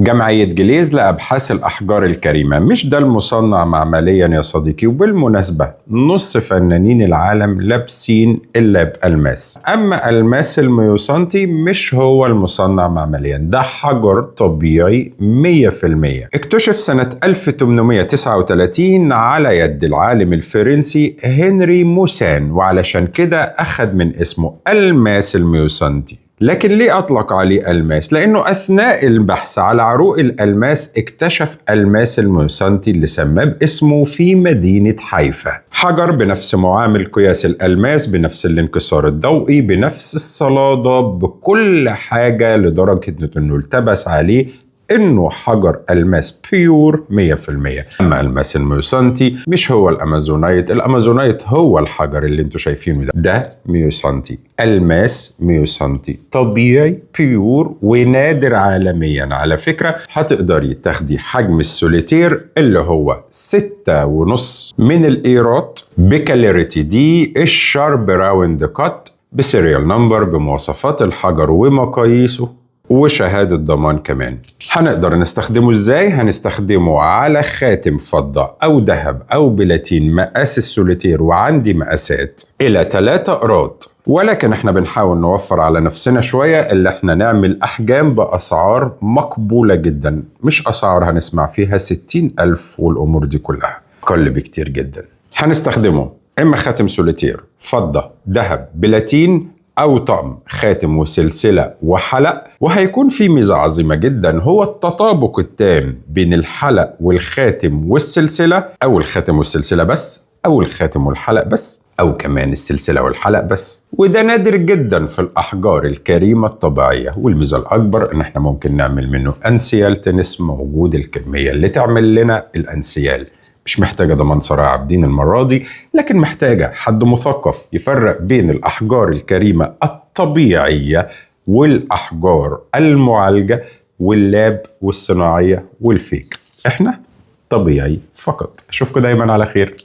جمعية جليز لأبحاث الأحجار الكريمة. مش ده المصنع معمليا يا صديقي، وبالمناسبة نص فنانين العالم لابسين إلا بألماس. أما ألماس الميوسانتي مش هو المصنع معمليا، ده حجر طبيعي 100%. اكتشف سنة 1839 على يد العالم الفرنسي هنري موسان، وعلشان كده أخذ من اسمه ألماس الميوسانتي. لكن ليه أطلق عليه ألماس؟ لأنه أثناء البحث على عروق الألماس اكتشف ألماس الميوسانتي اللي سماه باسمه في مدينة حيفا. حجر بنفس معامل قياس الألماس، بنفس الانكسار الضوئي، بنفس الصلادة، بكل حاجة، لدرجة أنه التبس عليه انه حجر الماس بيور 100%. اما الماس الميوسانتي مش هو الامازونايت، الامازونايت هو الحجر اللي انتوا شايفينه ده ميوسانتي. الماس ميوسانتي طبيعي بيور ونادر عالميا. على فكرة هتقدري تاخدي حجم السوليتير اللي هو 6.5 من الايرات بكاليريتي دي الشارب راوند كات بسيريال نمبر بمواصفات الحجر ومقاييسه وشهادة ضمان كمان. هنقدر نستخدمه ازاي؟ هنستخدمه على خاتم فضة او ذهب او بلاتين مقاس السوليتير، وعندي مقاسات الى 3 قراط. ولكن احنا بنحاول نوفر على نفسنا شوية اللي احنا نعمل احجام باسعار مقبولة جدا، مش اسعار هنسمع فيها 60,000 والامور دي كلها، اقل بكتير جدا. هنستخدمه اما خاتم سوليتير فضة ذهب بلاتين، أو طقم خاتم وسلسلة وحلق. وهيكون في ميزة عظيمة جدا، هو التطابق التام بين الحلق والخاتم والسلسلة، أو الخاتم والسلسلة بس، أو الخاتم والحلق بس، أو كمان السلسلة والحلق بس. وده نادر جدا في الأحجار الكريمة الطبيعية. والميزة الأكبر إن احنا ممكن نعمل منه أنسيال تنس، موجود الكمية اللي تعمل لنا الأنسيال. مش محتاجة ضمان سرايا عابدين المرة دي، لكن محتاجة حد مثقف يفرق بين الأحجار الكريمة الطبيعية والأحجار المعالجة واللاب والصناعية والفيك. احنا طبيعي فقط. أشوفكم دايما على خير.